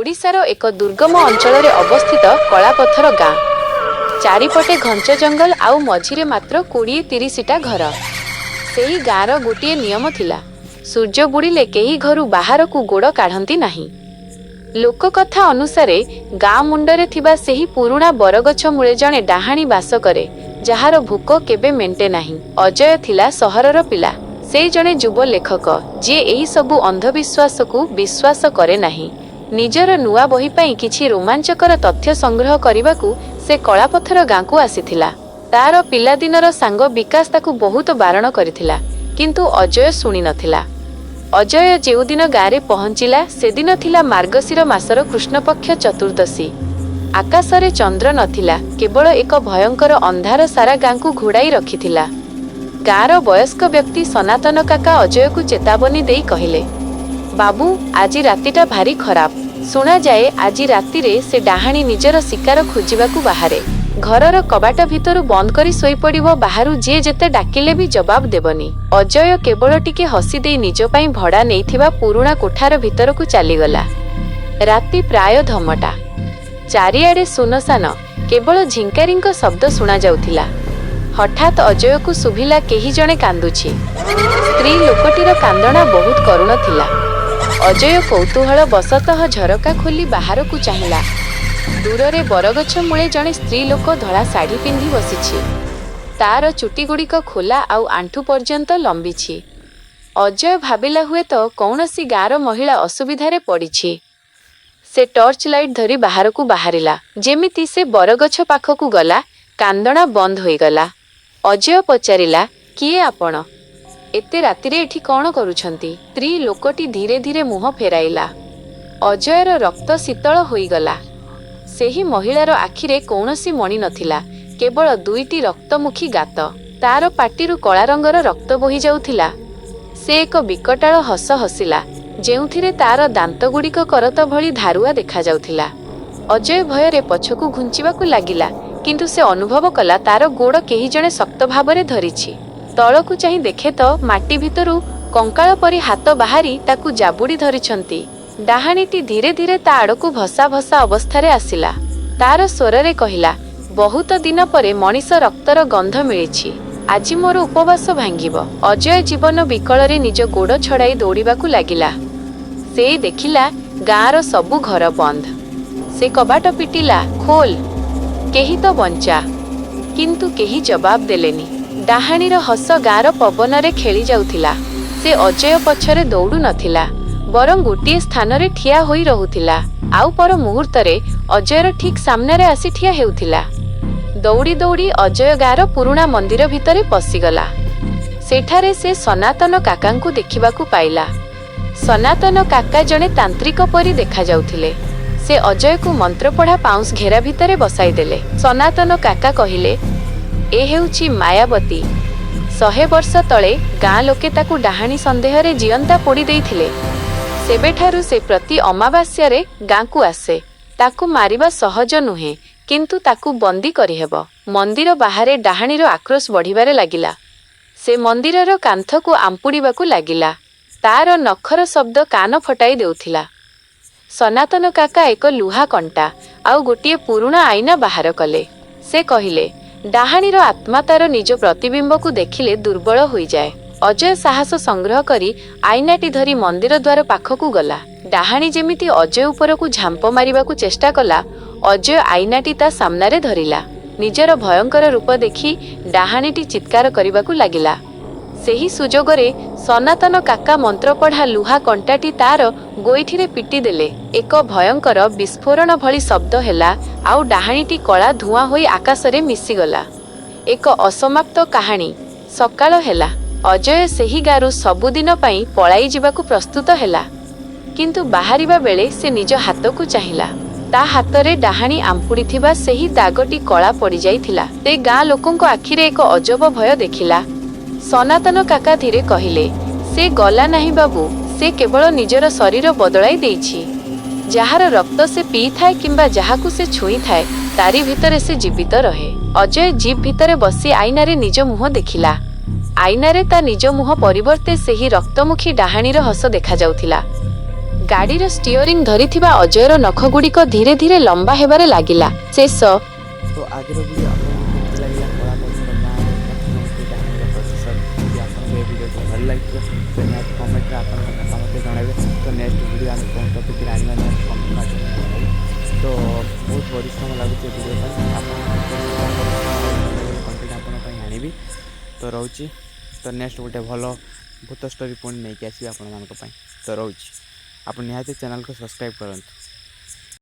ओडिशार एक दुर्गम अंचल अवस्थित कलापथर गाँ। चारिपटे घंच जंगल आउ मझिरे मात्र 20-30टा घर। सेही गाँर गोटे नियम थिला, सूर्य बुड़िले केही घरु बाहर को गोड़ काढ़ंती नाही। लोककथा अनुसारे गाँ मुंडरे थिबा सेही पुरुणा बरगछ मूले जणे डाहाणी बास करे, जहार भूक केबे मेंटे नाही। अजय थिला सहरर पिला। से जणे युव लेखक जे एही सबु अंधविश्वास को विश्वास करे नाही। निजर नुआ बही पाई किछि रोमांचकर तथ्य संग्रह करिबाकू से कलापथर गाँ को आसीथिला। तार पिलादिनर सांग विकास ताकू बहुत बारण करिथिला, किंतु अजय सुनी नथिला। अजय जेउ दिन गाँरे पहुंचिला से दिन थिला मार्गशीर मासर कृष्णपक्ष चतुर्दशी। आकाशरे चंद्र नथिला, केवल एक भयंकर अंधार सारा गाँ को घोड़ाई रखिथिला। गाँर वयस्क व्यक्ति सनातन काका अजय को चेतावनी देई कहिले, बाबू आजी रातिटा भारी खराब। सुना जाए आजी राति रे से डाहाणी निजर शिकार खोजिबाकू बाहारे। घरर कबाट भितरु बंद करी सोई पड़िबो, बाहरु जे जेते डाकिले भी जवाब देबनी। अजय केवल टिके हसी देई निज पई भड़ा नेइथिबा पुरुणा कोठार भितरकू चलीगला। राति प्राय धमटा। चारिआडे सुनसान, केवल झिंकारींक शब्द सुना जाउथिला। हठात अजय को सुभिला केही जणे कांदुछि। स्त्री लोकटीर कांदणा बहुत करुण थिला। अजय कौतूहल बसतः झरका खोली बाहर को चाहिला। दूररे बरगछ मूले जणे स्त्री लोक धड़ा शाढ़ी पिंधि बसिछि। तार चुटी गुड़िक खोला आउ आंठू पर्यंत लंबिछि। अजय भाबिला हुए तो कौनसी गाँर महिला असुविधारे पड़िछि। से टर्च लाइट धरी बाहर को बाहरिला। जेमिति से बरगछ पाखकू गला, कांदणा बंद होईगला। अजय पचारिला, किए आपण? एते रातिरे एठी कौन करुछंती? स्त्री लोकटी धीरे धीरे मुह फेराइला। अजयर रक्त शीतल होईगला। सेही महिलार आखिरे कौनसी मणि नथिला, केवल दुईटी रक्तमुखी गात। तार पाटिरु कला रंगर रक्त बोही जाउथिला। से एक विकटाळ हस हसिला, जेउथिरे तार दांतगुड़िक करत भली धारुआ देखा जाउथिला। अजय भୟରେ पछकू घुंचिबाकू लागिला, किंतु से अनुभव कला तार गोड़ केही जणे शक्त भावरे धरिछि। तळकू चाहि देखे तो माटी भितरु कंकाळ परी हाथ बाहारी ताकू जाबुड़ी धरिछंती। डाहाणीटी धीरे धीरे ता आड़कू भसा भसा अवस्थारे आसिला। तार स्वररे कहिला, बहुत दिन परे मनीष रक्तर गंध मिलिछि। आजि मोर उपवास भांगिब। अजय जीवन विकଳରେ निज गोड़ छड़ाई दौड़िबाकू लागिला। से देखिला गाँर सबु घर बंद। से कबाट पिटिला, खोल, केही तो बंचा। किंतु केही जवाब देलेनी। डाहाणीर हस गाँर पवनरे खेली जाउथिला। से अजय पछरे दौड़ू नथिला, बरं गोटे स्थान रे ठिया होई रहुथिला। आउ पर मुहूर्तरे अजयर ठीक सामने आसी ठिया हेउथिला। दौड़ी दौड़ी अजय गाँर पुरुणा मंदिर भितरे पशिगला। सेठारे से सनातन काकांकू देखिबाकू पाइला। सनातन काका जणे तांत्रिक परी देखा जाउथिले। से अजय को मंत्र पढ़ा पाउंस घेरा भितरे बसाई देले। सनातन काका कहिले, ए हेउछि मायावती। 100 वर्ष तले गाँ लोके ताकू डाहाणी संदेह रे जियंता पोड़ी देइथिले। सेबेठारु से प्रति अमावास्यारे गाँ को आसे। ताकू मारिबा सहज नुहे, किंतु ताकू बंदी करिहेब। मंदिर बाहरे डाहाणीर आक्रोश बढ़िबारे लागिला। से मंदिरर कांथ को आंपुड़ीबाकू लागिला। तार नखर शब्द कान फटाई देउथिला। सनातन काका एक लुहा कंटा आउ गोटे पुरुणा आईना बाहर कले। से कहिले, डाहाणीर आत्मा तार निज प्रतिबिंब को देखिले दुर्बल होई जाए। अजय साहस संग्रह करी आईनाटी धरी मंदिर द्वार पाखकू गला। डाहाणी जेमिति अजय उपरकू झांप मारिबाकू चेष्टा कला। अजय आईनाटी ता सामनारे धरिला। निजर भयंकर रूप देखि डाहाणीटी चित्कार करिबाकू लागिला। सेही सुजोगरे सनातन काका मंत्र पढ़ा लुहा कंटाटी तार गोईठिरे पिटी देले। एक भयंकर विस्फोरण भली शब्द हेला, आउ डाहाणीटी कला धुआं होई आकाशरे मिसिगला। एक असमाप्त कहानी। सकाळ हेला। अजय सेही गाँरु सबुदिन पई पळाई जिबाकू प्रस्तुत हेला, किंतु बाहरिबा बेले से निज हाथकू चाहिला। ता हाथरे डाहाणी आंपुड़ी थिबा सेही दागटी कला पड़ी जाइथिला। ते गाँ लोकंको आखिरे एक अजब भय देखिला। सनातन काका धीरे कहिले, से गला नहीं बाबू, से केवल निजर शरीर बदलाई देइछि। जहार रक्त से पी थाए किंबा जहाकू से छुई थाए, तारी भितरे से जीवित रहे। अजय जीप भितरे बसी आईनारे निज मुह देखिला। आईनारे ता निज मुह परिवर्ते सेही रक्तमुखी डाहाणीर हस देखा जाउथिला। ଗାଡ଼ିର ଷ୍ଟିଅରିଂ ଧରିଥିବା ଅଜୟର ନଖଗୁଡ଼ିକ ଧୀରେ ଧୀରେ ଲମ୍ବା ହେବାରେ ଲାଗିଲା। ଶେଷ। तो आज वीडियो आपको केमती लगे कलापथर गाँव प्रथम कहानी प्रोसेसर यदि आपको ये वीडियो भल लगे तो निहत कमेंट में आप मतामत जनइबे। तो नेक्स्ट वीडियो आम कौन टपिक आने निहत कमेंट माध्यम जनइबे। तो बहुत परिश्रम लगुच वीडियो कंटेंट आप आनी तो रोचे। तो नेक्स्ट गोटे भल भूत स्टोरी पुणी नहीं आसबे आपण। तो रोचे आप निहाती चैनल को सब्सक्राइब करूँ।